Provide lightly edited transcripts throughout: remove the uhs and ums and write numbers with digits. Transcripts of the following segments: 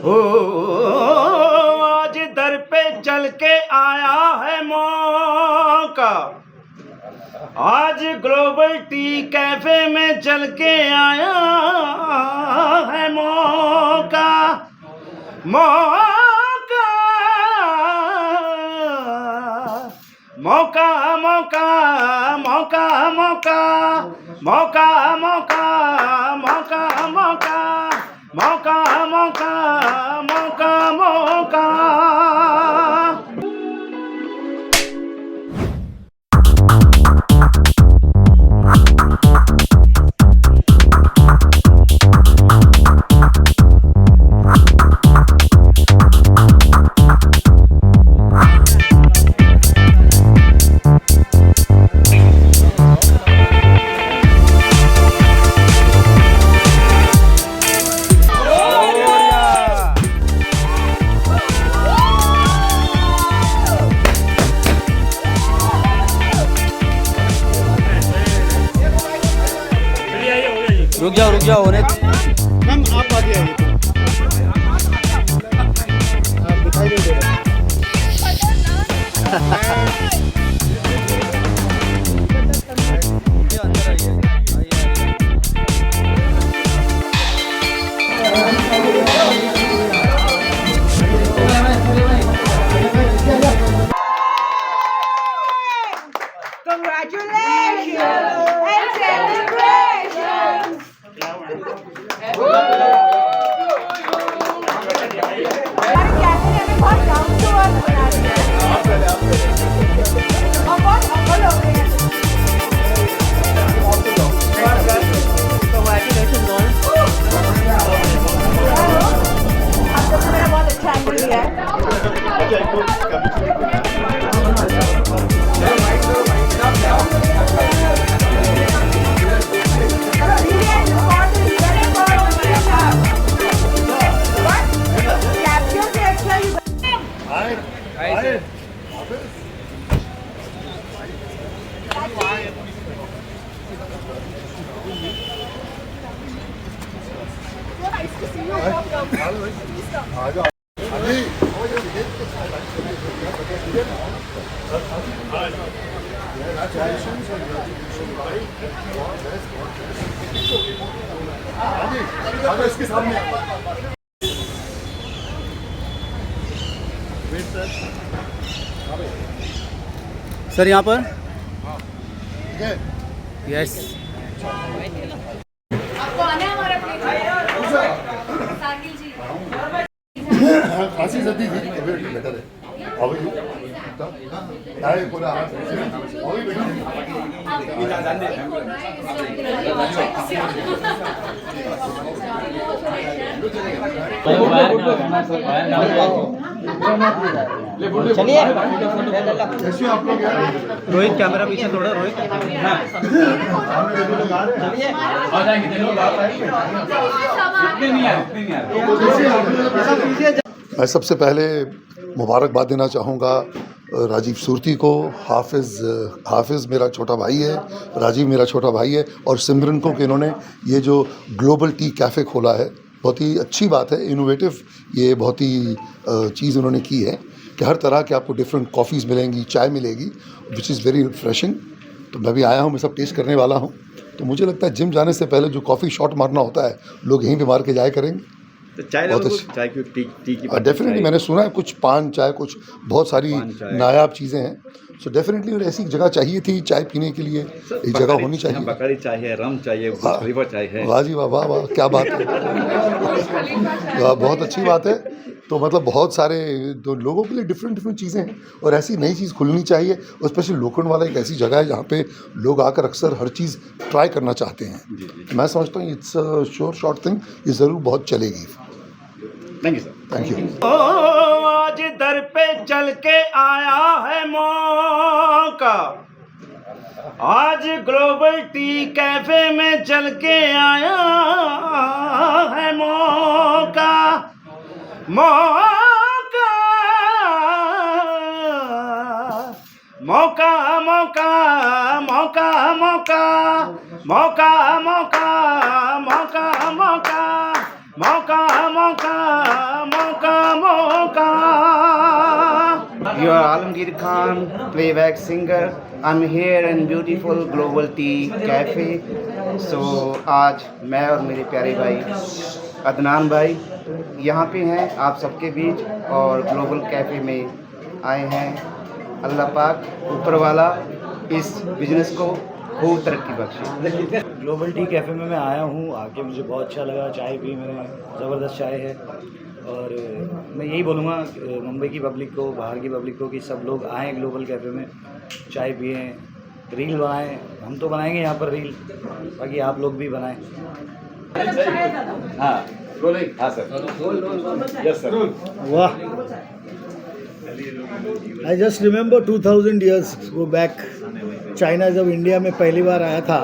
हो आज दर पे चल के आया है मौका, आज ग्लोबल टी कैफे में चल के आया है मौका, मौका मौका मौका मौका मौका मौका मौका मौका मौका मौका मौका मौका मौका। रुक जाओ होने मैम आप आगे आइए, आप दिखाई नहीं दे रहे। इसके सामने सर यहाँ पर यस खांसी सर्दी थी, तबीयत बेटर है। अभी पूरा चलिए आप लोग रोहित कैमरा पीछे थोड़ा रोहित मैं सबसे पहले मुबारकबाद देना चाहूँगा राजीव सुरती को। हाफिज़ मेरा छोटा भाई है, राजीव मेरा छोटा भाई है, और सिमरन को कि इन्होंने ये जो ग्लोबल टी कैफ़े खोला है, बहुत ही अच्छी बात है, इनोवेटिव ये बहुत ही चीज़ उन्होंने की है कि हर तरह के आपको डिफरेंट कॉफ़ीज़ मिलेंगी, चाय मिलेगी, विच इज़ वेरी रिफ्रेशिंग। तो मैं भी आया हूँ, मैं सब टेस्ट करने वाला हूँ। तो मुझे लगता है जिम जाने से पहले जो कॉफ़ी शॉट मारना होता है, लोग यहीं पे मार के जाया करेंगे। तो चाय चाय की टी की डेफिनेटली मैंने सुना है कुछ पान चाय, कुछ बहुत सारी नायाब चीज़ें हैं। सो डेफिनेटली ऐसी जगह चाहिए थी चाय पीने के लिए, एक जगह होनी चाहिए। बकरी चाय है, रम चाहिए, खलीफा चाय है। वाह जी वाह, वाह वाह, क्या बात है, बहुत अच्छी बात है। तो मतलब बहुत सारे तो लोगों के लिए डिफरेंट चीज़ें हैं, और ऐसी नई चीज़ खुलनी चाहिए। और स्पेशली लोखंड वाला एक ऐसी जगह है जहाँ पे लोग आकर अक्सर हर चीज़ ट्राई करना चाहते हैं। मैं समझता हूँ इट्स श्योर शॉर्ट थिंग, ये ज़रूर बहुत चलेगी। Thank you sir, thank you. आज दर पे चल के आया है मौका, आज ग्लोबल टी कैफे में चल के आया है मौका, मौका मौका मौका मौका मौका मौका मौका मौका मौका मौका मौका Alamgir Khan, playback singer. I'm here in beautiful Global Tea Cafe. So आज मैं और मेरे प्यारे भाई अदनान भाई यहाँ पे हैं आप सबके बीच और ग्लोबल कैफ़े में आए हैं। अल्लाह पाक ऊपर वाला इस बिजनेस को खूब तरक्की बख्शे। ग्लोबल टी कैफ़े में मैं आया हूँ, आके मुझे बहुत अच्छा लगा। चाय पी मैंने, ज़बरदस्त चाय है। और मैं यही बोलूँगा मुंबई की पब्लिक को, बाहर की पब्लिक को कि सब लोग आएँ ग्लोबल कैफ़े में, चाय पिएँ, रील बनाएँ। हम तो बनाएंगे यहाँ पर रील, बाकी आप लोग भी बनाएँ। वाह, I just remember 2000 years go back, China जब इंडिया में पहली बार आया था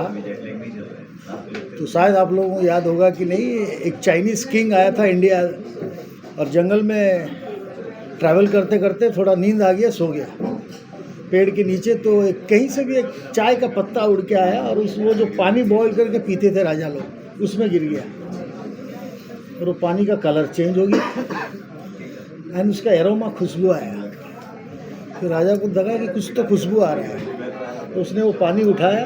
तो शायद आप लोगों को याद होगा कि नहीं, एक चाइनीज़ किंग आया था इंडिया और जंगल में ट्रैवल करते करते थोड़ा नींद आ गया, सो गया पेड़ के नीचे। तो कहीं से भी एक चाय का पत्ता उड़ के आया और वो जो पानी बॉईल करके पीते थे राजा लोग, उसमें गिर गया और वो पानी का कलर चेंज हो गया एंड उसका एरोमा, खुशबू आया। फिर राजा को लगा कि कुछ तो खुशबू आ रहा है, तो उसने वो पानी उठाया,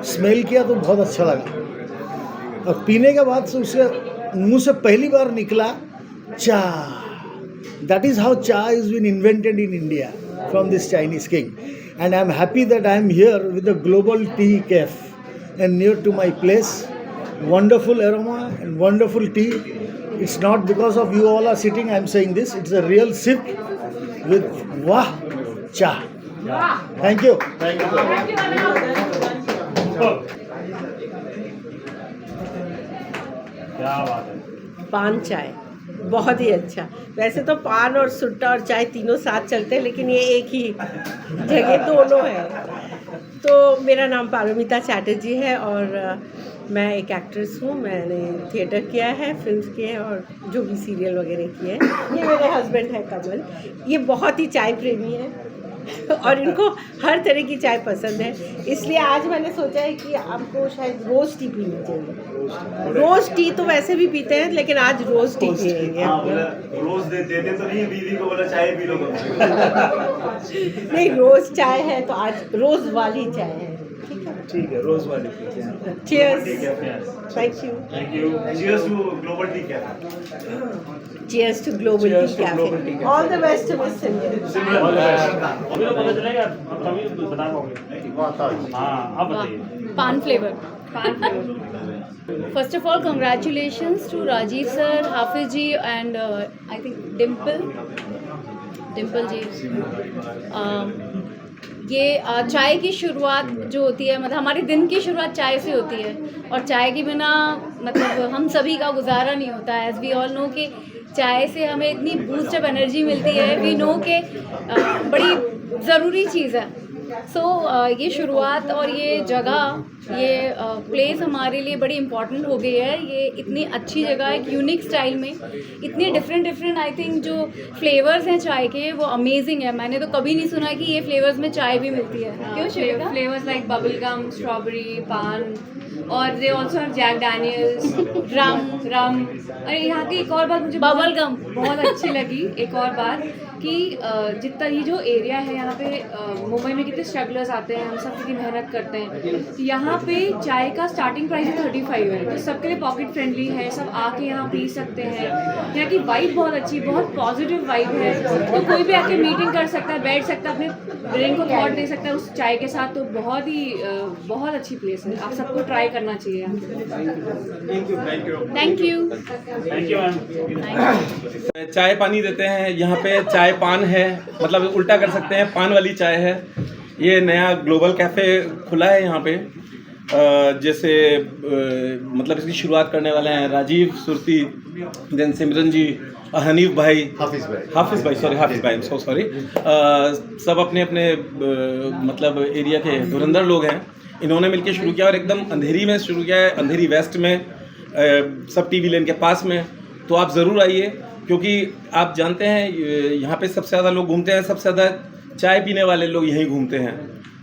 स्मेल किया तो बहुत अच्छा लगा और पीने के बाद से उसके मुंह से पहली बार निकला चा। That is how cha is been invented in India from this Chinese king and I am happy that I am here with the Global Tea Cafe and near to my place. Wonderful aroma and wonderful tea. It's not because of you all are sitting I am saying this. It's a real sip with wah cha. Thank you. Thank you. क्या बात है। पान चाय बहुत ही अच्छा। वैसे तो पान और सुट्टा और चाय तीनों साथ चलते हैं, लेकिन ये एक ही जगह दोनों है। तो मेरा नाम पारमिता चैटर्जी है और मैं एक एक्ट्रेस हूँ। मैंने थिएटर किया है, फिल्म्स किए हैं और जो भी सीरियल वगैरह किए हैं। ये मेरे हस्बैंड है कमल, ये बहुत ही चाय प्रेमी है और इनको हर तरह की चाय पसंद है। इसलिए आज मैंने सोचा है कि आपको शायद रोज़ टी पीनी चाहिए। रोज़ टी तो वैसे भी पीते हैं, लेकिन आज रोज़ टी पिएंगे। रोज देते तो नहीं, बीवी को बोला चाय पी लो। नहीं, रोज़ चाय है तो आज रोज़ वाली चाय है। ठीक है, रोज़ वाली। Cheers. Thank you. Thank you. Cheers to Global Tea Cafe. Cheers to Global Cheers Tea to Global Cafe. Tea Cafe. All the best to Miss Simran. अभी तो पता चलेगा, अब कभी बता पाओगे। हाँ, आप बताइए। पान flavour. First of all, congratulations to Rajiv sir, Hafiz ji, and I think Dimple ji. ये चाय की शुरुआत जो होती है, मतलब हमारे दिन की शुरुआत चाय से होती है और चाय के बिना मतलब हम सभी का गुजारा नहीं होता है। एज़ वी ऑल नो कि चाय से हमें इतनी बूस्ट अप एनर्जी मिलती है, वी नो कि बड़ी ज़रूरी चीज़ है। सो ये शुरुआत और ये जगह, ये प्लेस हमारे लिए बड़ी इम्पॉर्टेंट हो गई है। ये इतनी अच्छी जगह, एक यूनिक स्टाइल में इतने डिफरेंट आई थिंक जो फ्लेवर्स हैं चाय के, वो अमेजिंग है। मैंने तो कभी नहीं सुना कि ये फ्लेवर्स में चाय भी मिलती है। क्यों Shweta? Flavours like bubble gum, strawberry, paan, और they also have Jack Daniel's, rum. और यहाँ की एक और बात मुझे बबल गम बहुत अच्छी लगी। एक और बात कि जितना ये जो एरिया है यहाँ पे, मुंबई में कितने स्ट्रगलर्स आते हैं, हम सब कितनी मेहनत करते हैं। यहाँ पे चाय का स्टार्टिंग प्राइस 35 है, तो सबके लिए पॉकेट फ्रेंडली है, सब आके यहाँ पी सकते हैं। यहाँ की वाइब बहुत अच्छी, बहुत पॉजिटिव वाइब है, तो कोई भी आके मीटिंग कर सकता है, बैठ सकता है, अपने ब्रेन को थॉट दे सकता है उस चाय के साथ। तो बहुत ही बहुत अच्छी प्लेस है, आप सबको ट्राई करना चाहिए यहाँ। Thank you. चाय पानी देते हैं यहाँ पे, चाय पान है, मतलब उल्टा कर सकते हैं, पान वाली चाय है। ये नया ग्लोबल कैफ़े खुला है यहाँ पे, जैसे मतलब इसकी शुरुआत करने वाले हैं राजीव सुरती, देन सिमरन जी, हनीफ भाई, हाफिज़ भाई, सो सॉरी। सब अपने अपने मतलब एरिया के धुरंधर लोग हैं। इन्होंने मिलकर शुरू किया और एकदम अंधेरी में शुरू किया है, अंधेरी वेस्ट में, सब टीवी लेन के पास में। तो आप ज़रूर आइए, क्योंकि आप जानते हैं यहाँ पे सबसे ज़्यादा लोग घूमते हैं, सबसे ज़्यादा चाय पीने वाले लोग यहीं घूमते हैं।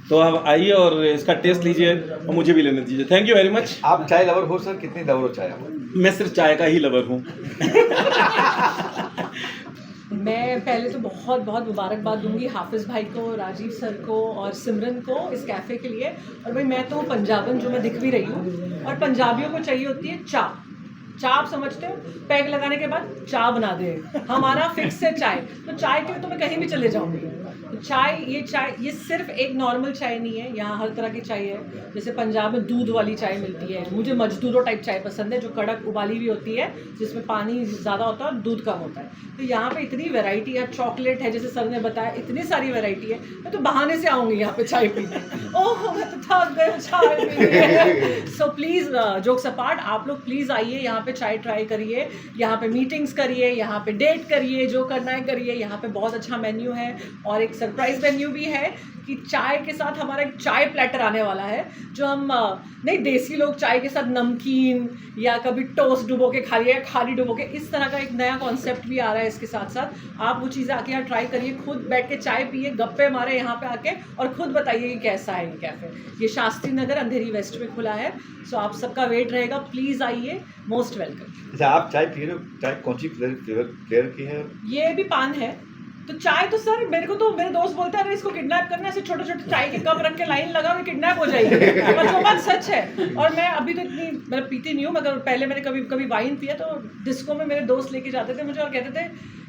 तो आप आइए और इसका टेस्ट लीजिए और मुझे भी लेने दीजिए। Thank you very much. आप चाय लवर हो सर? कितनी लवर हो चाय? मैं सिर्फ चाय का ही लवर हूँ। मैं पहले तो बहुत बहुत मुबारकबाद दूंगी हाफिज़ भाई को, राजीव सर को और सिमरन को इस कैफ़े के लिए। और भाई मैं तो पंजाबन, जो मैं दिख भी रही हूँ, और पंजाबियों को चाहिए होती है चाय। चाय आप समझते हो, पैग लगाने के बाद चाय बना दे, हमारा फिक्स है चाय। तो चाय के लिए तो मैं कहीं भी चले जाऊँगी। चाय ये सिर्फ एक नॉर्मल चाय नहीं है, यहाँ हर तरह की चाय है। जैसे पंजाब में दूध वाली चाय मिलती है, मुझे मजदूरों टाइप चाय पसंद है, जो कड़क उबाली हुई होती है, जिसमें पानी ज़्यादा होता है और दूध कम होता है। तो यहाँ पे इतनी वैरायटी है, चॉकलेट है, जैसे सर ने बताया, इतनी सारी वैरायटी है। मैं तो बहाने से आऊँगी यहाँ पे चाय पीने। ओह मैं तो थक गई चाय पीने। सो प्लीज़, जोक्स अपार्ट, आप लोग प्लीज़ आइए, यहाँ पे चाय ट्राई करिए, यहाँ पे मीटिंग्स करिए, यहाँ पे डेट करिए, जो करना है करिए। यहाँ पे बहुत अच्छा मेन्यू है और एक सरप्राइज मेन्यू भी है कि चाय के साथ हमारा एक चाय प्लेटर आने वाला है, जो हम नहीं, देसी लोग चाय के साथ नमकीन या कभी टोस्ट डुबो के खा लिया, खाली डुबो के, इस तरह का एक नया कॉन्सेप्ट भी आ रहा है इसके साथ साथ। आप वो चीज़ें आके यहाँ ट्राई करिए, खुद बैठ के चाय पिए, गप्पे मारे यहाँ पे आके, और खुद बताइए कि कैसा है ये कैफ़े। ये शास्त्री नगर अंधेरी वेस्ट में खुला है। सो आप सबका वेट रहेगा, प्लीज़ आइए, मोस्ट वेलकम। अच्छा, आप चाय पी रहे हो, चाय कौन सी फ्लेवर की है? ये भी पान है। तो चाय तो सर मेरे को तो मेरे दोस्त बोलते हैं, अरे इसको किडनैप करना है, ऐसे छोटे छोटे चाय के कप रख के लाइन लगा, मैं किडनैप हो जाएगी। और जो बात सच है, और मैं अभी तो इतनी मतलब पीती नहीं हूँ, मगर पहले मैंने कभी कभी वाइन पिया, तो डिस्को में मेरे दोस्त लेके जाते थे मुझे और कहते थे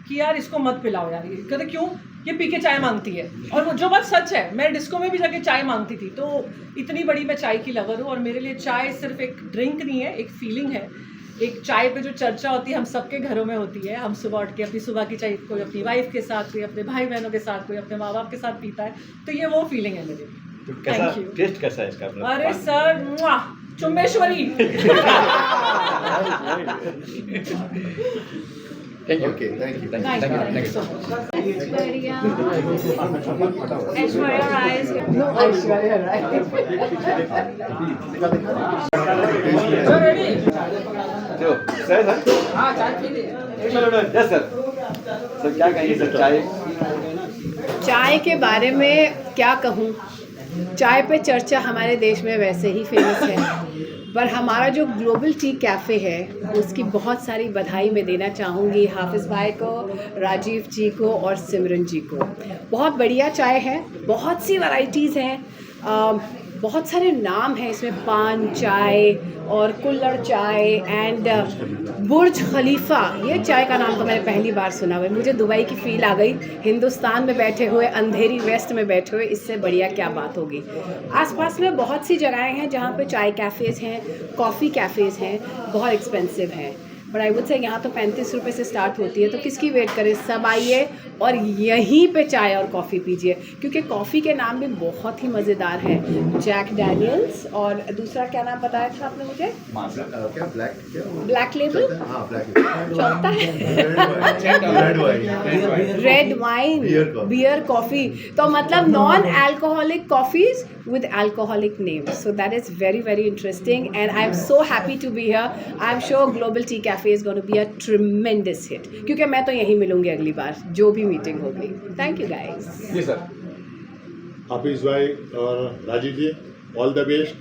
कि यार इसको मत पिलाओ यार। ये कहते क्यों? ये पी के चाय मांगती है। और जो बात सच है, मैं डिस्को में भी जाके चाय मांगती थी। तो इतनी बड़ी मैं चाय की लवर हूँ, और मेरे लिए चाय सिर्फ एक ड्रिंक नहीं है, एक फीलिंग है। एक चाय पे जो चर्चा होती है, हम सबके घरों में होती है। हम सुबह उठ के अपनी सुबह की चाय, कोई अपनी वाइफ के साथ, कोई अपने भाई बहनों के साथ, कोई अपने माँ बाप के साथ पीता है। तो ये वो फीलिंग है मेरी। तो कैसा टेस्ट कैसा है इसका? अरे sir, Chumbeshwari. Okay, thank you. Thank you so much. बढ़िया। Aishwarya Rai. No, Aishwarya Rai. जो सर हाँ चाय पी लीजिए। Yes sir. सर क्या कहेंगे सर चाय? चाय के बारे में क्या कहूँ, चाय पे चर्चा हमारे देश में वैसे ही फेमस है, पर हमारा जो ग्लोबल टी कैफ़े है उसकी बहुत सारी बधाई मैं देना चाहूँगी हाफिज़ भाई को, राजीव जी को और सिमरन जी को। बहुत बढ़िया चाय है, बहुत सी वैरायटीज़ हैं, बहुत सारे नाम हैं इसमें, पान चाय और कुल्हड़ चाय एंड बुर्ज खलीफा। ये चाय का नाम तो मैंने पहली बार सुना हुआ है। मुझे दुबई की फ़ील आ गई, हिंदुस्तान में बैठे हुए, अंधेरी वेस्ट में बैठे हुए, इससे बढ़िया क्या बात होगी। आसपास में बहुत सी जगहें हैं जहाँ पे चाय कैफ़ेज़ हैं, कॉफ़ी कैफ़ेज़ हैं, बहुत एक्सपेंसिव हैं, बट आई वुड से यहाँ तो 35 रुपये से स्टार्ट होती है। तो किसकी वेट करें, सब आइए और यहीं पे चाय और कॉफ़ी पीजिए, क्योंकि कॉफ़ी के नाम भी बहुत ही मज़ेदार हैं। जैक डैनियल्स और दूसरा क्या नाम बताया था आपने मुझे? ब्लैक लेबल, चौथा है रेड वाइन, बियर कॉफ़ी। तो मतलब non alcoholic coffees with alcoholic names. So that is very, very interesting, and I'm so happy to be here. I'm sure Global Tea Cafe is going to be a tremendous hit, क्योंकि मैं तो यहीं मिलूंगी अगली बार जो भी meeting होगी। Thank you guys. जी सर। हाफिज़ भाई और Rajiv ji, all the best.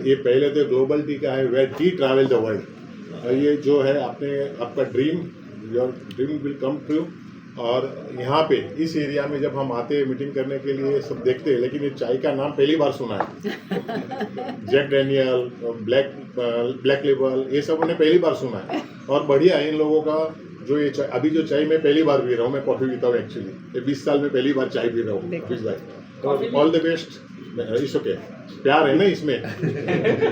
ये पहले तो ग्लोबल टी का है, where tea travel the world. ये जो है आपने आपका dream, your dream will come true. और यहाँ पे इस एरिया में जब हम आते हैं मीटिंग करने के लिए, सब देखते हैं, लेकिन ये चाय का नाम पहली बार सुना है। जैक डैनियल, ब्लैक लेबल, ये सब उन्हें पहली बार सुना है। और बढ़िया है इन लोगों का जो ये चाय, अभी जो चाय मैं पहली बार पी रहा हूँ, मैं कॉफ़ी पीता हूँ एक्चुअली, ये 20 साल में पहली बार चाय पी रहा हूँ हाफिज़ भाई। तो all the best. It's okay, प्यार है ना इसमें।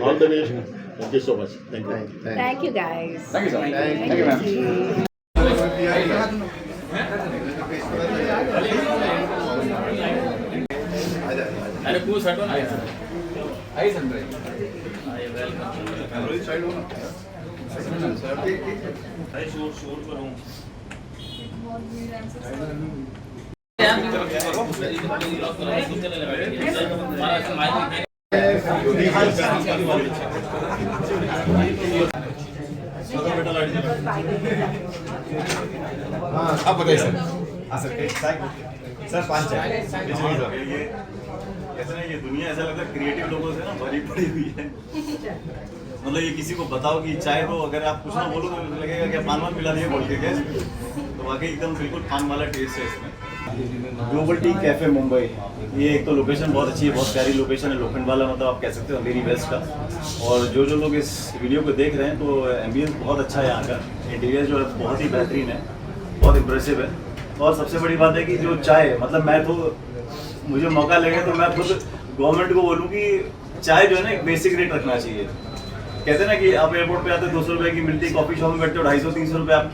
All the best, thank you so much. Thank you. Thank you guys. Thank you sir. Thank you ma'am. अरे कुछ हटो ना यार। आई सर। अब बताइए सर। हाँ सर, सर 5 है। ऐसा नहीं, ये दुनिया ऐसा लगता है क्रिएटिव लोगों से ना भरी पड़ी हुई है। मतलब ये किसी को बताओ कि चाय को, अगर आप कुछ ना बोलो तो लगेगा कि पान वान पिला दिए बोल के, तो वाकई एकदम बिल्कुल पान वाला टेस्ट है इसमें। ग्लोबल टी कैफ़े मुंबई, ये एक तो लोकेशन बहुत अच्छी है, बहुत प्यारी लोकेशन है, लोखंड वाला मतलब आप कह सकते हो अंधेरी वेस्ट का। और जो लोग इस वीडियो को देख रहे हैं तो एम्बियंस बहुत अच्छा है यहाँ का, इंटीरियर जो है बहुत ही बेहतरीन है, बहुत इम्प्रेसिव है। और सबसे बड़ी बात है कि जो चाय, मतलब मैं तो मुझे मौका लगे तो मैं खुद गवर्नमेंट को बोलूँ कि चाय जो है ना एक बेसिक रेट रखना चाहिए। कहते हैं ना कि आप एयरपोर्ट पे आते हो 200 रुपये की मिलती, कॉफ़ी शॉप में बैठते हो 250-300 रुपये आप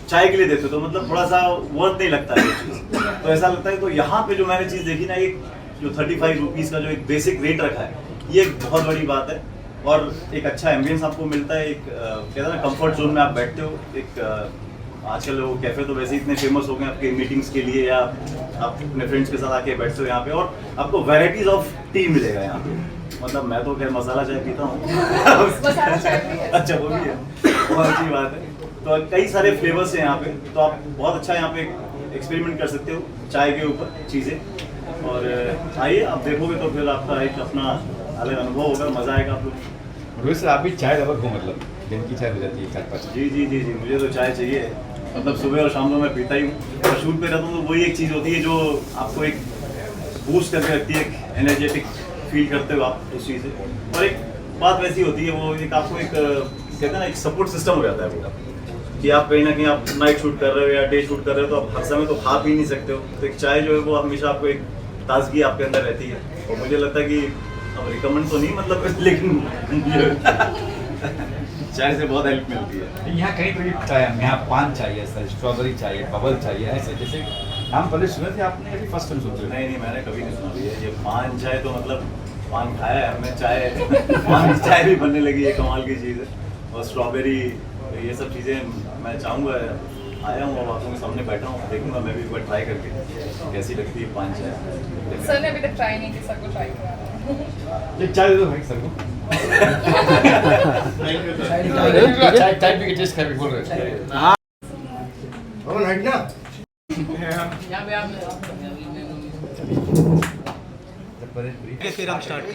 चाय के लिए देते हो, तो मतलब थोड़ा सा वर्थ नहीं लगता है ये चीज़। तो ऐसा लगता है। तो यहाँ पे जो मैंने चीज़ देखी ना, एक जो 35 रुपीज़ का जो एक बेसिक रेट रखा है, ये एक बहुत बड़ी बात है। और एक अच्छा एम्बियंस आपको मिलता है, एक कहते हैं ना कंफर्ट जोन में आप बैठते हो। एक आजकल वो कैफ़े तो वैसे ही इतने फेमस हो गए आपके मीटिंग्स के लिए, या आप अपने फ्रेंड्स के साथ आके बैठते हो यहाँ पे, और आपको वैराइटीज़ ऑफ टी मिलेगा यहाँ पे। मतलब मैं तो खैर मसाला चाय पीता हूँ अच्छा वो भी है, बहुत अच्छी बात है। तो कई सारे फ्लेवर्स हैं यहाँ पे, तो आप बहुत अच्छा यहाँ पे एक्सपेरिमेंट कर सकते हो चाय के ऊपर चीज़ें। और आइए आप देखोगे तो फिर आपका एक अपना अलग अनुभव होगा, मज़ा आएगा आप लोग। रोहित सर, आप भी चाय लवर हो, मतलब दिन की चाय हो जाती है 4-5? जी, मुझे तो चाय चाहिए, मतलब सुबह और शाम को मैं पीता ही हूँ। और शूट पे रहता हूँ तो वही एक चीज़ होती है जो आपको एक बूस्ट करके रखती है, एक एनर्जेटिक फील करते हो आप उस चीज़ से। और एक बात वैसी होती है, वो एक आपको एक कहते हैं ना एक सपोर्ट सिस्टम हो जाता है पूरा, कि आप कहीं ना कहीं आप नाइट शूट कर रहे हो या डे शूट कर रहे हो तो आप हर समय तो खा पी नहीं सकते हो। तो एक चाय जो है वो हमेशा आपको एक ताजगी आपके अंदर रहती है। और मुझे लगता है कि अब रिकमेंड तो नहीं मतलब, लेकिन चाय से बहुत हेल्प मिलती है। यहाँ कहीं पर चाय, यहाँ पान चाहिए सर, स्ट्रॉबेरी चाहिए, बबल चाहिए, ऐसे जैसे हम पहले सुने थे, आपने कभी फर्स्ट टाइम सुनते? नहीं, मैंने कभी नहीं सुना भैया ये पान चाय। तो मतलब पान खाया है हमने, चाय पान चाय भी बनने लगी है, कमाल की चीज़ है। और स्ट्रॉबेरी, ये सब चीज़ें मैं चाहूँगा, आया हूँ अब आप लोगों के सामने बैठा हूँ, देखूँगा मैं भी एक बार ट्राई करके कैसी लगती है पान चाय। सर ने अभी तक ट्राई नहीं की, सबको ट्राई करा। एक चाय दे दो भाई सर को। चाय पी के टेस्ट कर बोल रहे हैं। फिर हम स्टार्ट करें।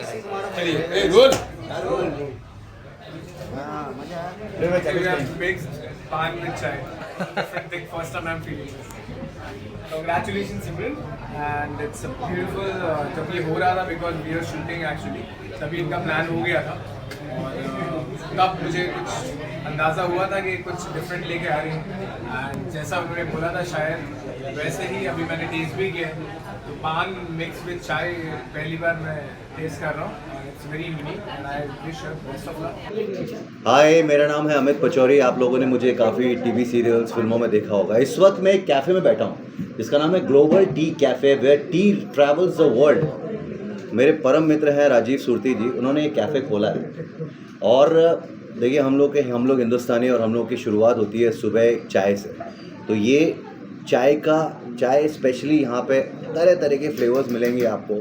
चलिए role. Pan with chai. Different thing. First time I'm feeling this. Congratulations, Simran. And it's a beautiful. जब ये हो रहा था because we were shooting actually. तभी इनका प्लान हो गया था और तब मुझे कुछ अंदाज़ा हुआ था कि कुछ डिफरेंट लेके आ रही हैं। एंड जैसा उन्होंने बोला था शायद वैसे ही अभी मैंने टेस्ट भी किया है। तो पान मिक्स विद चाय पहली बार मैं टेस्ट कर रहा हूँ। It's very unique and I wish you best of luck. Hi, मेरा नाम है अमित पचौरी। आप लोगों ने मुझे काफ़ी टीवी सीरियल्स, फिल्मों में देखा होगा। इस वक्त मैं एक कैफ़े में बैठा हूँ जिसका नाम है Global Tea Cafe, where tea travels the world. मेरे परम मित्र हैं राजीव सुरती जी, उन्होंने एक कैफ़े खोला है। और देखिए हम लोग हिंदुस्तानी, और हम लोग की शुरुआत होती है सुबह चाय से। तो ये चाय स्पेशली यहाँ पे तरह तरह के फ्लेवर्स मिलेंगे आपको।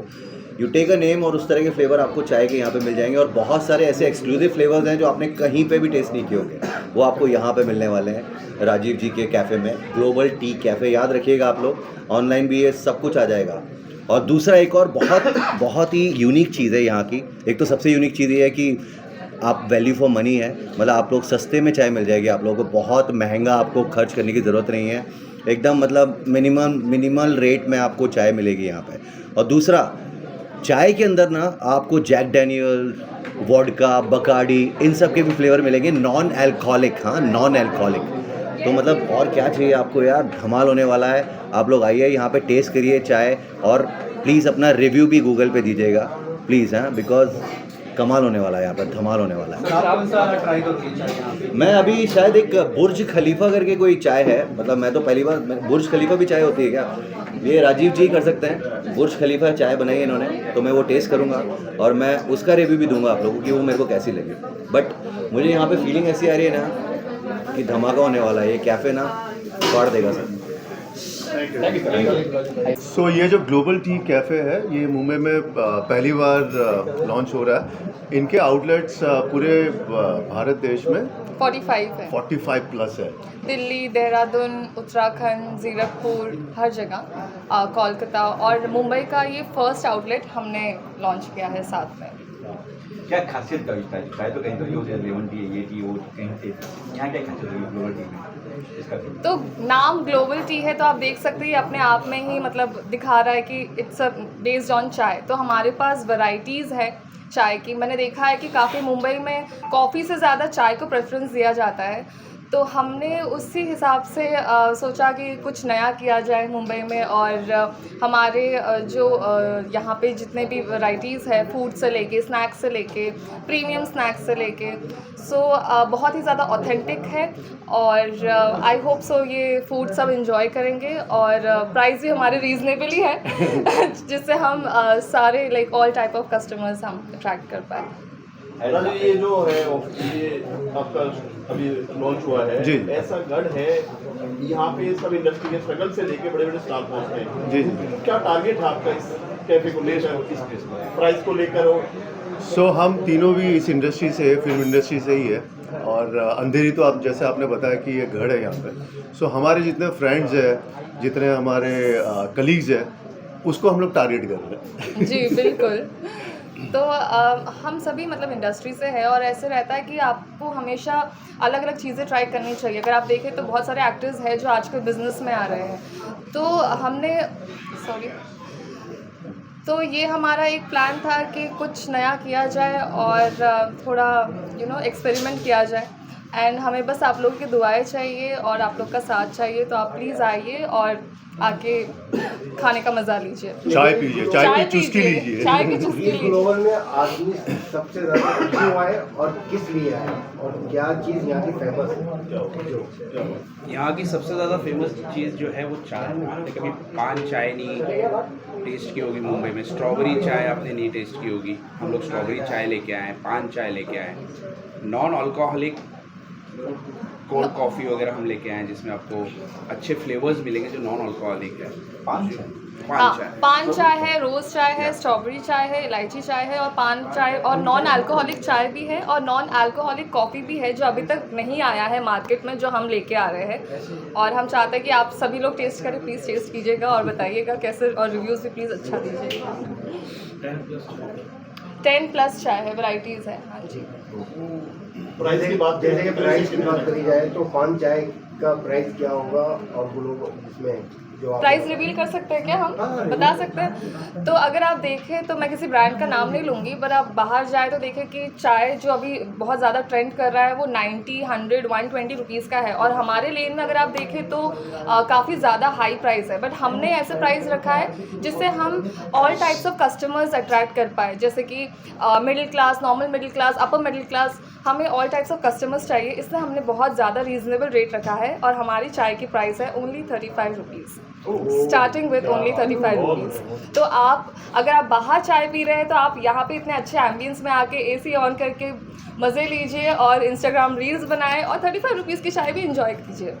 यू टेक अ नेम, और उस तरह के फ्लेवर आपको चाय के यहाँ पे मिल जाएंगे। और बहुत सारे ऐसे एक्सक्लूसिव फ्लेवर्स हैं जो आपने कहीं पे भी टेस्ट नहीं किए होंगे, वो आपको यहाँ पे मिलने वाले हैं राजीव जी के कैफ़े में, ग्लोबल टी कैफ़े। याद रखिएगा आप लोग, ऑनलाइन भी ये सब कुछ आ जाएगा। और दूसरा एक और बहुत ही यूनिक चीज़ है यहाँ की। एक तो सबसे यूनिक चीज़ ये है कि आप वैल्यू फॉर मनी है, मतलब आप लोग सस्ते में चाय मिल जाएगी आप लोगों को। बहुत महंगा आपको खर्च करने की ज़रूरत नहीं है, एकदम मतलब मिनिमल रेट में आपको चाय मिलेगी यहाँ पे। और दूसरा, चाय के अंदर ना आपको जैक डैनियल, वोडका, बकार्डी, इन सब के भी फ्लेवर मिलेंगे, नॉन अल्कोहलिक। हाँ, नॉन अल्कोहलिक। तो मतलब और क्या चाहिए आपको यार, धमाल होने वाला है। आप लोग आइए यहाँ पे, टेस्ट करिए चाय, और प्लीज़ अपना रिव्यू भी गूगल पे दीजिएगा प्लीज़। हाँ, बिकॉज कमाल होने वाला है यहाँ पर, धमाल होने वाला है। मैं अभी शायद एक बुर्ज खलीफा करके कोई चाय है, मतलब मैं तो पहली बार, बुर्ज खलीफा भी चाय होती है क्या? ये राजीव जी कर सकते हैं, बुर्ज खलीफा चाय बनाई है इन्होंने, तो मैं वो टेस्ट करूँगा और मैं उसका रिव्यू भी दूंगा आप लोगों को कि वो मेरे को कैसी लगी। बट मुझे यहाँ पे फीलिंग ऐसी आ रही है ना कि धमाका होने वाला है, ये कैफ़े ना फाड़ देगा सर। सो ये जो ग्लोबल टी कैफ़े है, ये मुंबई में पहली बार लॉन्च हो रहा है। इनके आउटलेट्स पूरे भारत देश में 45 है, 45 प्लस है। दिल्ली, देहरादून, उत्तराखंड, जीरकपुर, हर जगह, कोलकाता और मुंबई का ये फर्स्ट आउटलेट हमने लॉन्च किया है साथ में। क्या खासियत का चाय तो कहीं तो ये लेमन टी है, ये टी वो कहीं से, यहाँ क्या खासियत है ग्लोबल टी में? तो नाम ग्लोबल टी है तो आप देख सकते हैं अपने आप में ही मतलब दिखा रहा है कि इट्स बेस्ड ऑन चाय। तो हमारे पास वैरायटीज़ है चाय की। मैंने देखा है कि काफ़ी मुंबई में कॉफ़ी से ज़्यादा चाय को प्रेफरेंस दिया जाता है, तो हमने उसी हिसाब से सोचा कि कुछ नया किया जाए मुंबई में। और हमारे जो यहाँ पे जितने भी वैरायटीज़ है, फूड से लेके स्नैक्स से लेके प्रीमियम स्नैक्स से लेके, सो बहुत ही ज़्यादा ऑथेंटिक है। और आई होप सो ये फूड सब इन्जॉय करेंगे। और प्राइस भी हमारे रीज़नेबल ही है जिससे हम सारे like all type of customers हम अट्रैक्ट कर पाए। राजू, ये जो है ये आपका अभी लॉन्च हुआ है जी। ऐसा गढ़ है यहाँ पे सब इंडस्ट्री के स्ट्रगल से लेके बड़े बड़े स्टार पहुँचते हैं जी। क्या टारगेट है आपका इस कैफे को लेकर, इस प्राइस को लेकर? सो हम तीनों भी इस इंडस्ट्री से, फिल्म इंडस्ट्री से ही है। और अंधेरी तो आप जैसे आपने बताया कि ये गढ़ है यहाँ पे। सो हमारे जितने फ्रेंड्स हैं, जितने हमारे कलीग्स हैं, उसको हम लोग टारगेट कर रहे हैं। जी बिल्कुल। तो हम सभी मतलब इंडस्ट्री से है और ऐसे रहता है कि आपको हमेशा अलग अलग चीज़ें ट्राई करनी चाहिए। अगर आप देखें तो बहुत सारे एक्टर्स हैं जो आजकल बिजनेस में आ रहे हैं, तो हमने तो ये हमारा एक प्लान था कि कुछ नया किया जाए और थोड़ा एक्सपेरिमेंट किया जाए। एंड हमें बस आप लोगों की दुआएं चाहिए और आप लोग का साथ चाहिए, तो आप प्लीज़ आइए और आके खाने का मज़ा लीजिए, चाय पीजिए, चाय की चुस्की लीजिए। चाय की चुस्की लीजिए। ग्लोबल में आदमी सबसे ज़्यादा क्यों आए और किस लिए आए और क्या चीज़ यहाँ की फेमस है? यहाँ की सबसे ज़्यादा फेमस चीज़ जो है वो चाय। आपने कभी पान चाय नहीं टेस्ट की होगी मुंबई में, स्ट्रॉबेरी चाय आपने नहीं टेस्ट की होगी। हम लोग स्ट्रॉबेरी चाय लेके आए, पान चाय लेके आए, नॉन अल्कोहलिक कोल्ड कॉफ़ी वगैरह हम लेके आए हैं जिसमें आपको अच्छे फ्लेवर्स मिलेंगे जो नॉन अल्कोहलिक है। पान चाय है, रोज़ चाय है, स्ट्रॉबेरी चाय है, इलायची चाय है और पान चाय, और नॉन अल्कोहलिक चाय भी है और नॉन अल्कोहलिक कॉफ़ी भी है जो अभी तक नहीं आया है मार्केट में, जो हम लेके आ रहे हैं। और हम चाहते हैं कि आप सभी लोग टेस्ट करें, प्लीज़ टेस्ट कीजिएगा और बताइएगा कैसे, और रिव्यूज़ भी प्लीज़ अच्छा दीजिएगा। 10+ चाय है, वैरायटीज़ है। हाँ जी। प्राइस की बात, जैसे कि प्राइस की बात करी जाए तो पान चाय का प्राइस क्या होगा और वो लोग इसमें जो प्राइस रिवील कर सकते हैं क्या, हम बता सकते हैं? तो अगर आप देखें तो मैं किसी ब्रांड का नाम नहीं लूँगी, पर आप बाहर जाए तो देखें कि चाय जो अभी बहुत ज़्यादा ट्रेंड कर रहा है वो 90, 100, 120 रुपीज़ का है। और हमारे लेन में अगर आप देखें तो काफ़ी ज़्यादा हाई प्राइस है, बट हमने ऐसे प्राइस रखा है जिससे हम all types of customers attract कर पाए, जैसे कि middle class, normal middle class, upper middle class, हमें ऑल टाइप्स ऑफ कस्टमर्स चाहिए, इसलिए हमने बहुत ज़्यादा रीज़नेबल रेट रखा है। और हमारी चाय की प्राइस है only 35 rupees, starting with only 35 rupees. तो आप अगर आप बाहर चाय पी रहे हैं तो आप यहाँ पे इतने अच्छे एम्बियंस में आके AC ऑन करके मज़े लीजिए और इंस्टाग्राम रील्स बनाएं और 35 रुपीज़ की चाय भी इंजॉय कीजिए।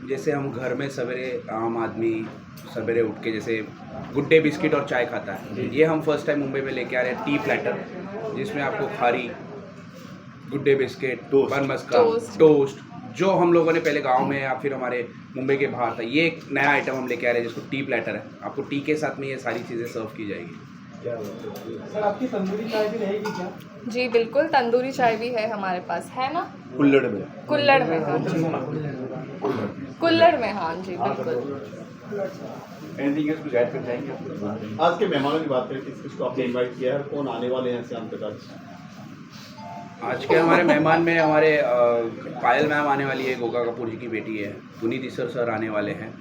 जैसे हम घर में सवेरे आम आदमी सवेरे उठ के जैसे गुड डे बिस्किट और चाय खाता है, ये हम फर्स्ट टाइम मुंबई में लेके आ रहे हैं टी प्लेटर, जिसमें आपको खारी, गुड डे बिस्किट, बन मस्का, टोस्ट, जो हम लोगों ने पहले गांव में या फिर हमारे मुंबई के बाहर था, ये एक नया आइटम हम लेके आ रहे हैं जिसको टी प्लेटर है। आपको टी के साथ में ये सारी चीज़ें सर्व की जाएगी। सर आपकी तंदूरी चाय भी रहेगी क्या? जी बिल्कुल, तंदूरी चाय भी है हमारे पास, है ना? कुल्लड़ में। कुल्लड़ में, हाँ जी, कुल्लड़ में, हाँ जी बिल्कुल। एनीथिंग एल्स कुछ ऐड कर जाएंगे? आज के मेहमानों की बात करें, किस किस को आपने इनवाइट किया है, कौन आने वाले हैं शाम तक? आज के हमारे मेहमान में हमारे पायल मैम आने वाली है, गोगा कपूर जी की बेटी है, पुनीत ईसर सर आने वाले हैं,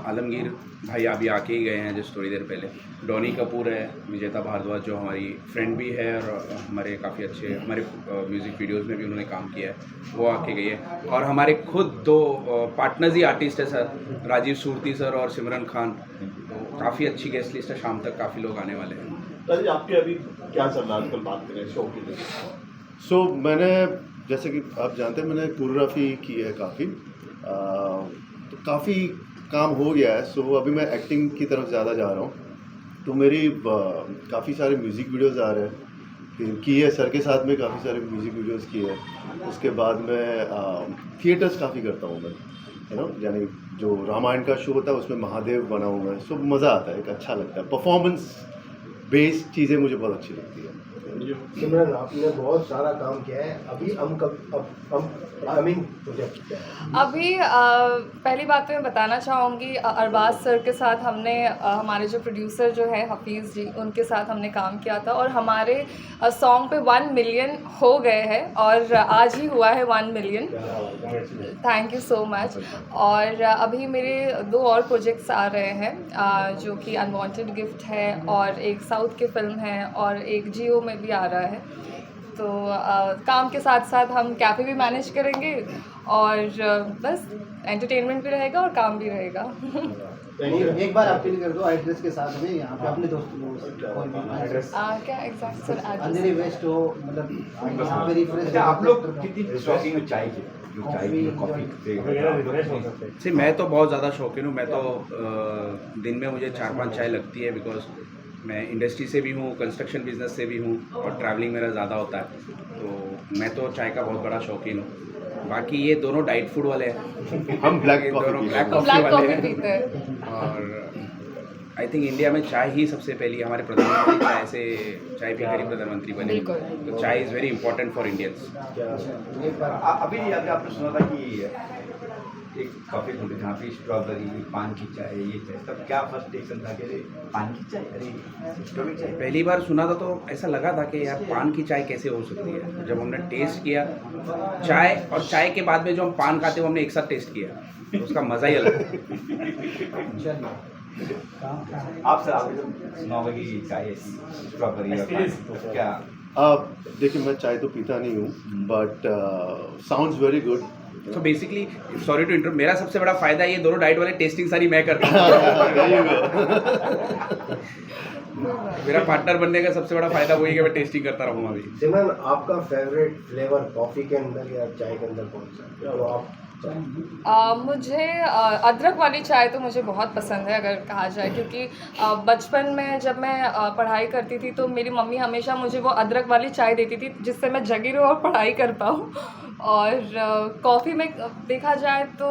आलमगीर भाई अभी आके ही गए हैं जस्ट थोड़ी देर पहले, डॉनी कपूर है, विजेता भारद्वाज जो हमारी फ्रेंड भी है और हमारे काफ़ी अच्छे हमारे म्यूज़िक वीडियोस में भी उन्होंने काम किया है, वो आके गई है। और हमारे खुद 2 पार्टनर्स ही आर्टिस्ट है सर, राजीव सूरती सर और सिमरन खान। तो काफ़ी अच्छी गेस्ट लिस्ट है, शाम तक काफ़ी लोग आने वाले हैं। राजीव, आपके अभी क्या चल रहा है आजकल, बात करें शो की लिए? सो मैंने, जैसे कि आप जानते हैं, मैंने कोरियोग्राफी की है काफ़ी, तो काफ़ी काम हो गया है। सो अभी मैं एक्टिंग की तरफ ज़्यादा जा रहा हूँ, तो मेरी काफ़ी सारे म्यूज़िक वीडियोज़ आ रहे हैं, फिर की है सर के साथ में काफ़ी सारे म्यूज़िक वीडियोज़ किए हैं। उसके बाद मैं थिएटर्स काफ़ी करता हूँ मैं, है ना, यानी जो रामायण का शो होता है उसमें महादेव बना हुआ है। सो मज़ा आता है, एक अच्छा लगता है, परफॉर्मेंस बेस्ड चीज़ें मुझे बहुत अच्छी लगती है। सिमरन, आपने बहुत सारा काम किया है, अभी हम प्रोजेक्ट क्या है? अभी पहली बात तो मैं बताना चाहूँगी, अरबाज सर के साथ हमने हमारे जो प्रोड्यूसर जो है हफीज़ जी, उनके साथ हमने काम किया था और हमारे सॉन्ग पे 1 मिलियन हो गए हैं और आज ही हुआ है 1 million. Thank you so much. और अभी मेरे 2 और प्रोजेक्ट्स आ रहे हैं जो कि अनवांटेड गिफ्ट है और एक साउथ की फिल्म है और एक जियो में भी आ रहा है। तो काम के साथ साथ हम कैफ़े भी मैनेज करेंगे और बस एंटरटेनमेंट भी रहेगा और काम भी रहेगा। एक बार अपील कर दो एड्रेस के साथ में, यहाँ पे अपने दोस्तों को एड्रेस क्या एग्जैक्ट सर अंधेरी वेस्ट हो, मतलब वेरी फ्रेश। आप लोग कितनी शौकीन हो चाय के? से मैं तो बहुत ज़्यादा शौकीन हूँ। मैं तो दिन में मुझे 4-5 चाय लगती है, बिकॉज मैं इंडस्ट्री से भी हूँ, कंस्ट्रक्शन बिजनेस से भी हूँ और ट्रैवलिंग मेरा ज़्यादा होता है, तो मैं तो चाय का बहुत बड़ा शौकीन हूँ। बाकी ये दोनों डाइट फूड वाले हैं, हम ब्लैक दोनों ब्लैक ब्लैक कॉफ़ी वाले कॉफ़ी पीते हैं। हैं। और आई थिंक इंडिया में चाय ही सबसे पहली, हमारे प्रधानमंत्री चाय से चाय पीकर ही प्रधानमंत्री बने, तो चाय is very important for Indians. अभी आपने सुना था कि एक कॉफी खुली जहाँ पे स्ट्रॉबेरी, पान की चाय, ये चाय, तब क्या फर्स्ट टेक्शन था कि पान की चाय, अरे स्ट्रॉबेरी चाय? पहली बार सुना था तो ऐसा लगा था कि यार पान की चाय कैसे हो सकती है। जब हमने टेस्ट किया चाय, और चाय के बाद में जो हम पान खाते हैं वो हमने एक साथ टेस्ट किया, तो उसका मज़ा ही अलग है। आप सर, आपने जब सुना होगा कि चाय ऐसी स्ट्रॉबेरी और पान, तो क्या? देखिए, मैं चाय तो पीता नहीं हूँ, बट साउंड्स वेरी गुड। तो बेसिकली, सॉरी टू इंटरप्ट, मेरा सबसे बड़ा फायदा ये दोनों डाइट वाले टेस्टिंग सारी मैं करता हूँ। मेरा पार्टनर बनने का सबसे बड़ा फायदा वही है कि मैं टेस्टिंग करता रहूँगा। अभी सिमरन, आपका फेवरेट फ्लेवर कॉफ़ी के अंदर या चाय के अंदर कौन सा है? तो आप मुझे अदरक वाली चाय तो मुझे बहुत पसंद है अगर कहा जाए, क्योंकि बचपन में जब मैं पढ़ाई करती थी तो मेरी मम्मी हमेशा मुझे वो अदरक वाली चाय देती थी जिससे मैं जगी रहूँ और पढ़ाई कर पाऊँ। और कॉफ़ी में देखा जाए तो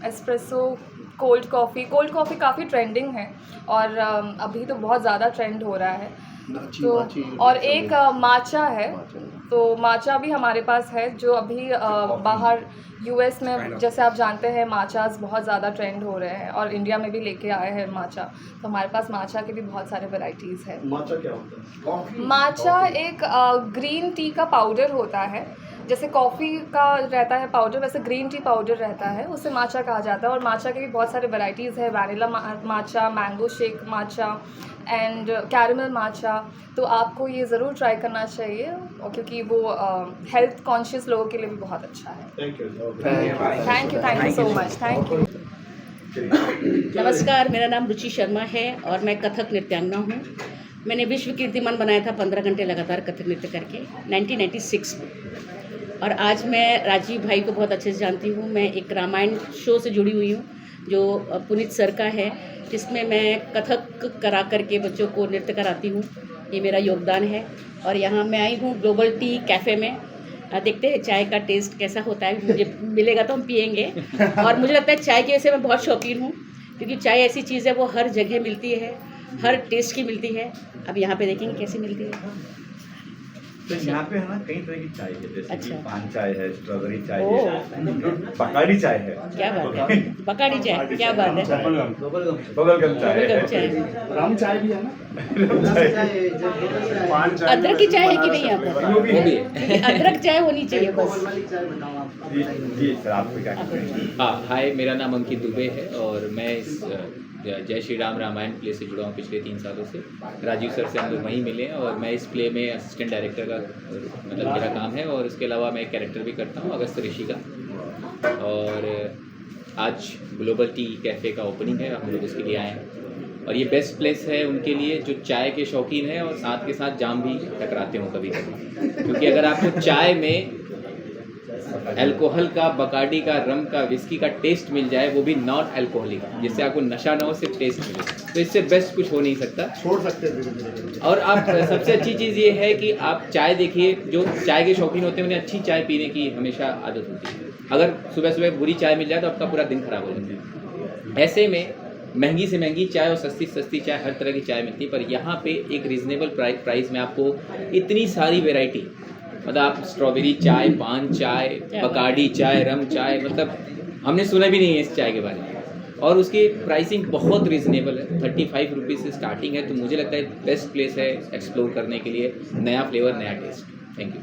एस्प्रेसो, कोल्ड कॉफ़ी काफ़ी ट्रेंडिंग है और अभी तो बहुत ज़्यादा ट्रेंड हो रहा है। तो और एक माचा है, तो माचा भी हमारे पास है जो अभी बाहर यूएस में, जैसे आप जानते हैं, माचास बहुत ज़्यादा ट्रेंड हो रहे हैं और इंडिया में भी लेके आए हैं माचा। तो हमारे पास माचा के भी बहुत सारे वैरायटीज़ हैं। माचा क्या होता है? माचा एक ग्रीन टी का पाउडर होता है, जैसे कॉफ़ी का रहता है पाउडर, वैसे ग्रीन टी पाउडर रहता है, उसे माचा कहा जाता है। और माचा के भी बहुत सारे वैरायटीज़ है, vanilla matcha, mango shake matcha and caramel matcha. तो आपको ये ज़रूर ट्राई करना चाहिए और क्योंकि वो हेल्थ कॉन्शियस लोगों के लिए भी बहुत अच्छा है। Thank you so much. Thank you. नमस्कार, मेरा नाम रुचि शर्मा है और मैं कथक नृत्यांगना हूँ। मैंने विश्व कीर्तिमान बनाया था 15 घंटे लगातार कथक नृत्य करके 1996 में। और आज मैं राजीव भाई को बहुत अच्छे से जानती हूँ। मैं एक रामायण शो से जुड़ी हुई हूँ जो पुनीत सर का है, जिसमें मैं कथक करा करके बच्चों को नृत्य कराती हूँ। ये मेरा योगदान है। और यहाँ मैं आई हूँ ग्लोबल टी कैफ़े में। देखते हैं चाय का टेस्ट कैसा होता है, मुझे मिलेगा तो हम पियेंगे। और मुझे लगता है चाय की वजह से मैं बहुत शौकीन हूँ, क्योंकि चाय ऐसी चीज़ है वो हर जगह मिलती है, हर टेस्ट की मिलती है। अब यहाँ पे देखेंगे कैसी मिलती है। तो यहाँ पे है ना कई तरह की चाय है, जैसे अच्छा। कि पान चाय है, स्ट्रॉबेरी चाय है, बकारी चाय है। क्या बात है, बकारी चाय, क्या बात है। बबलगम चाय है, राम चाय भी है ना, अदरक की चाय है कि नहीं यहाँ पर? वो भी है। अदरक चाय होनी चाहिए बस। जी सर, आपको क्या कहते हैं? हाँ, हाय, मेरा नाम अंकित दुबे है और मैं इस जय श्री राम रामायण प्ले से जुड़ा हूँ पिछले 3 सालों से। राजीव सर से हम लोग वहीं मिले हैं और मैं इस प्ले में असिस्टेंट डायरेक्टर का मतलब मेरा काम है। और इसके अलावा मैं एक कैरेक्टर भी करता हूँ अगस्त ऋषि का। और आज ग्लोबल टी कैफ़े का ओपनिंग है, हम लोग उसके लिए आए हैं। और ये बेस्ट प्लेस है उनके लिए जो चाय के शौकीन हैं और साथ के साथ जाम भी टकराते हो कभी कभी, क्योंकि अगर आपको चाय में अल्कोहल का, बकाडी का, रम का, विस्की का टेस्ट मिल जाए, वो भी नॉट अल्कोहलिक, जिससे आपको नशा ना हो, सिर्फ टेस्ट मिले, तो इससे बेस्ट कुछ हो नहीं सकता। छोड़ सकते हैं। और आप सबसे अच्छी चीज़ ये है कि आप चाय देखिए, जो चाय के शौकीन होते हैं उन्हें अच्छी चाय पीने की हमेशा आदत होती है। अगर सुबह सुबह बुरी चाय मिल जाए तो आपका पूरा दिन खराब हो जाता है। ऐसे में महंगी से महंगी चाय और सस्ती से सस्ती चाय, हर तरह की चाय मिलती है, पर यहाँ पे एक रीज़नेबल प्राइस में आपको इतनी सारी वैरायटी, मतलब आप स्ट्रॉबेरी चाय, पान चाय, बकार्डी चाय, रम चाय, मतलब हमने सुना भी नहीं है इस चाय के बारे में, और उसकी प्राइसिंग बहुत रीज़नेबल है, 35 रुपीज़ से स्टार्टिंग है। तो मुझे लगता है बेस्ट प्लेस है एक्सप्लोर करने के लिए, नया फ्लेवर, नया टेस्ट। Thank you.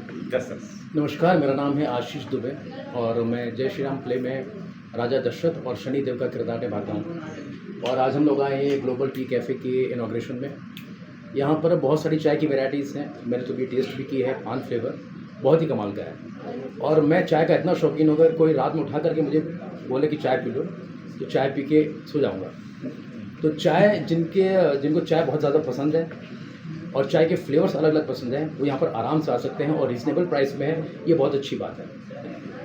नमस्कार, मेरा नाम है आशीष दुबे और मैं जय श्री राम प्ले में राजा दशरथ और शनि देव का किरदार निभाता हूँ। और आज हम लोग आए हैं ग्लोबल टी कैफ़े के इनॉग्रेशन में। यहाँ पर बहुत सारी चाय की वैरायटीज़ हैं, मैंने तो भी टेस्ट भी की है, पान फ्लेवर बहुत ही कमाल का है। और मैं चाय का इतना शौकीन हूँ, अगर कोई रात में उठा करके मुझे बोले कि चाय पी लो तो चाय पी के सो जाऊँगा। तो चाय जिनको चाय बहुत ज़्यादा पसंद है और चाय के फ्लेवर्स अलग अलग पसंद हैं, वो यहाँ पर आराम से आ सकते हैं और रीज़नेबल प्राइस में है, ये बहुत अच्छी बात है।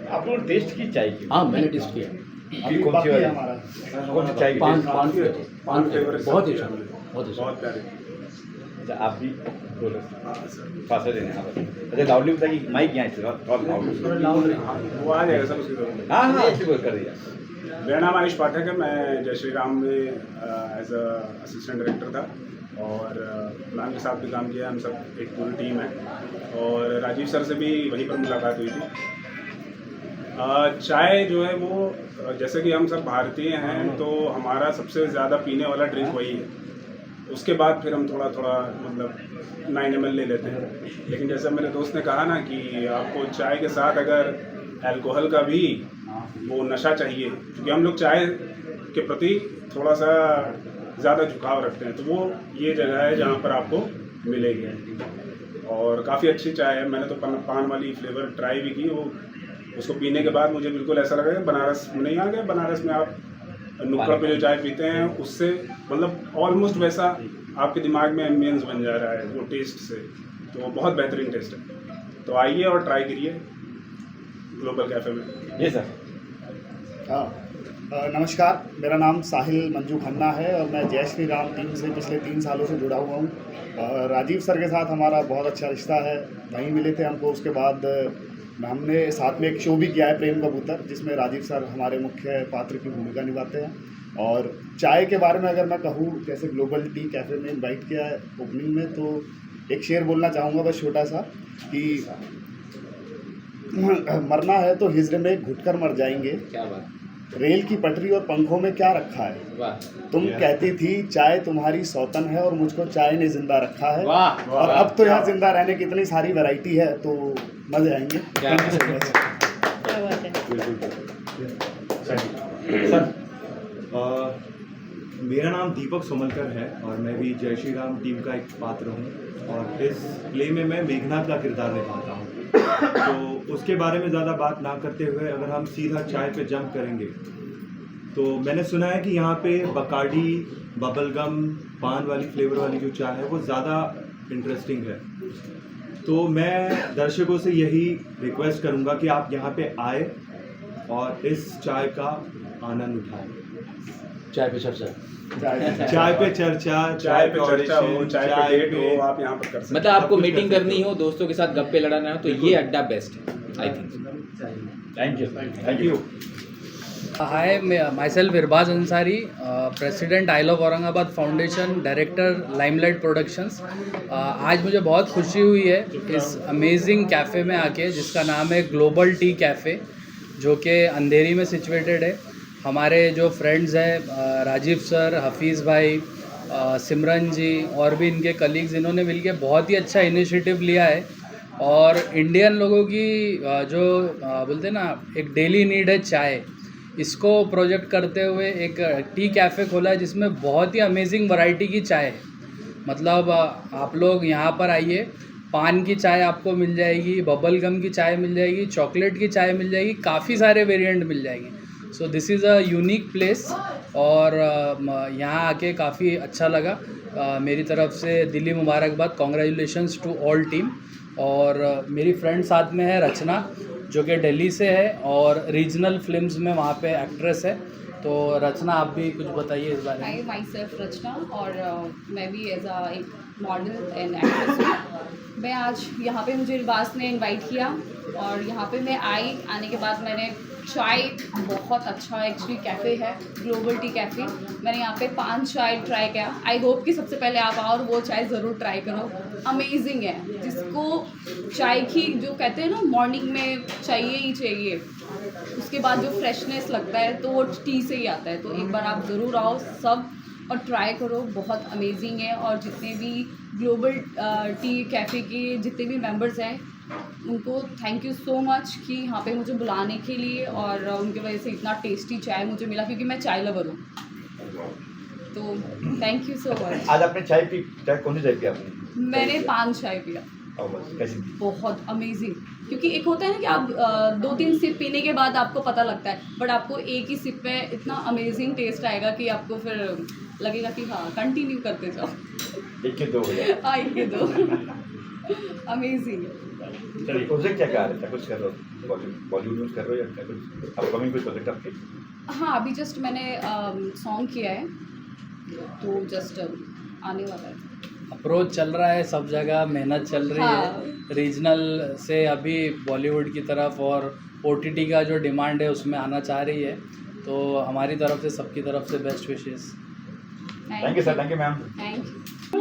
आप लोगों ने टेस्ट की चाय की? हाँ, मैंने टेस्ट किया। कौन सी चाय? पान फ्लेवर बहुत ही अच्छा, बहुत अच्छा। अच्छा, आप भी फासला देने यहाँ पर। अच्छा, लाउडली बताइए, माइक यहाँ से और लाउडली वो आ जाएगा सर उसकी तरफ। हाँ हाँ, ऐसे कर दिया। मेरा नाम आयुष पाठक है, मैं जय श्री राम में एज अ असिस्टेंट डायरेक्टर था और मैम के साथ भी काम किया। हम सब एक पूरी टीम है और राजीव सर से भी वहीं पर मुलाकात हुई थी। चाय जो है वो, जैसे कि हम सब भारतीय हैं तो हमारा सबसे ज़्यादा पीने वाला ड्रिंक वही है। उसके बाद फिर हम थोड़ा थोड़ा मतलब 9 ml ले लेते हैं। लेकिन जैसे मेरे दोस्त ने कहा ना कि आपको चाय के साथ अगर अल्कोहल का भी वो नशा चाहिए, क्योंकि हम लोग चाय के प्रति थोड़ा सा ज़्यादा झुकाव रखते हैं, तो वो ये जगह है जहाँ पर आपको मिलेगी। और काफ़ी अच्छी चाय है। मैंने तो पान वाली फ्लेवर ट्राई भी की, वो उसको पीने के बाद मुझे बिल्कुल ऐसा लगा कि बनारस में नहीं आ गया। बनारस में आप नुक्कड़ पे जो चाय पीते हैं उससे मतलब ऑलमोस्ट वैसा आपके दिमाग में एम्बियंस बन जा रहा है वो टेस्ट से, तो बहुत बेहतरीन टेस्ट है। तो आइए और ट्राई करिए ग्लोबल कैफ़े में। ये सर। हाँ, नमस्कार, मेरा नाम साहिल मंजू खन्ना है और मैं जय श्री राम टीम से पिछले 3 सालों से जुड़ा हुआ हूँ। राजीव सर के साथ हमारा बहुत अच्छा रिश्ता है, वहीं मिले थे हमको। उसके बाद हमने साथ में एक शो भी किया है, प्रेम कबूतर, जिसमें राजीव सर हमारे मुख्य पात्र की भूमिका निभाते हैं। और चाय के बारे में अगर मैं कहूँ, जैसे ग्लोबल टी कैफ़े में इनवाइट किया है ओपनिंग में, तो एक शेर बोलना चाहूँगा बस छोटा सा कि मरना है तो हिज्र में घुटकर मर जाएंगे, क्या बात। रेल की पटरी और पंखों में क्या रखा है, तुम कहती थी चाय तुम्हारी सौतन है और मुझको चाय ने जिंदा रखा है। और अब तो यहाँ जिंदा रहने की इतनी सारी वैरायटी है तो मजे आएंगे। Thank you so much. Sir, मेरा नाम दीपक सोमलकर है और मैं भी जय श्री राम टीम का एक पात्र हूँ और इस प्ले में मैं मेघनाथ का किरदार निभाता हूँ। तो उसके बारे में ज़्यादा बात ना करते हुए अगर हम सीधा चाय पे जंप करेंगे, तो मैंने सुना है कि यहाँ पे बकार्डी, बबलगम, पान वाली फ्लेवर वाली जो चाय है वो ज़्यादा इंटरेस्टिंग है। तो मैं दर्शकों से यही रिक्वेस्ट करूँगा कि आप यहाँ पे आए और इस चाय का आनंद उठाएं। चाय पे चर्चा, चाय पे चर्चा, चाय पे चर्चा हो, चाय पे डेट हो, आप यहाँ पर कर सकते हैं। मतलब आपको मीटिंग करनी हो, दोस्तों के साथ गप्पे लड़ाना हो, तो ये अड्डा बेस्ट है, I think. Thank you. Hi, myself Irbaz Ansari, president I love Aurangabad foundation, director limelight productions. आज मुझे बहुत खुशी हुई है इस अमेजिंग कैफ़े में आके, जिसका नाम है ग्लोबल टी कैफ़े, जो कि अंधेरी में सिचुएटेड है। हमारे जो फ्रेंड्स हैं राजीव सर, हफीज़ भाई, सिमरन जी और भी इनके कलीग्स, इन्होंने मिलके बहुत ही अच्छा इनिशिएटिव लिया है। और इंडियन लोगों की जो बोलते हैं ना एक डेली नीड है चाय, इसको प्रोजेक्ट करते हुए एक टी कैफ़े खोला है जिसमें बहुत ही अमेजिंग वैरायटी की चाय है। मतलब आप लोग यहाँ पर आइए, पान की चाय आपको मिल जाएगी, बबल गम की चाय मिल जाएगी, चॉकलेट की चाय मिल जाएगी, काफ़ी सारे वेरिएंट मिल जाएंगे। So this is a unique place और यहाँ आके काफ़ी अच्छा लगा। मेरी तरफ से दिल्ली मुबारकबाद, कॉन्ग्रेचुलेशंस टू ऑल टीम। और मेरी फ्रेंड साथ में है रचना, जो कि दिल्ली से है और रीजनल फिल्म्स में वहाँ पे एक्ट्रेस है। तो रचना, आप भी कुछ बताइए इस बारे में। आई माई सेल्फ रचना और मैं भी एज अ एक मॉडल एंड एक्ट्रेस हूँ। मैं आज यहाँ पे, मुझे इरबाज ने इनवाइट किया और यहाँ पे मैं आने के बाद मैंने चाय बहुत अच्छा एक्चुअली कैफ़े है, ग्लोबल टी कैफ़े। मैंने यहाँ पे 5 चाय ट्राई किया। आई होप कि सबसे पहले आप आओ और वो चाय ज़रूर ट्राई करो, अमेजिंग है। जिसको चाय की जो कहते हैं ना मॉर्निंग में चाहिए ही चाहिए, उसके बाद जो फ्रेशनेस लगता है तो वो टी से ही आता है। तो एक बार आप ज़रूर आओ सब और ट्राई करो, बहुत अमेजिंग है। और जितने भी ग्लोबल टी कैफ़े के जितने भी मेंबर्स हैं उनको थैंक यू सो मच कि यहाँ पे मुझे बुलाने के लिए, और उनकी वजह से इतना टेस्टी चाय मुझे मिला, क्योंकि मैं चाय लवर हूँ। तो थैंक यू सो मच। आज आपने चाय कौन सी चाय पी आपने? मैंने 5 चाय पिया। कैसी? बहुत अमेजिंग, क्योंकि एक होता है ना कि आप 2-3 सिप पीने के बाद आपको पता लगता है, बट आपको एक ही सिप में इतना अमेजिंग टेस्ट आएगा कि आपको फिर लगेगा कि हाँ कंटिन्यू करते जाओ। एक के दो हो गया। हाँ, एक के दो अमेजिंग। चलिए, प्रोजेक्ट क्या क्या रहता है? कुछ कर रहे हो बॉलीवुड में कर रहे हो या क्या कुछ अपकमिंग कोई प्रोजेक्ट आपके? हाँ, अभी जस्ट मैंने सॉन्ग किया है, तो जस्ट आने वाला है। अप्रोच चल रहा है, सब जगह मेहनत चल रही है। रीजनल से अभी बॉलीवुड की तरफ और OTT का जो डिमांड है उसमें आना चाह रही है, तो हमारी तरफ से सबकी तरफ से best wishes. Thank you sir, thank you ma'am. Thank you.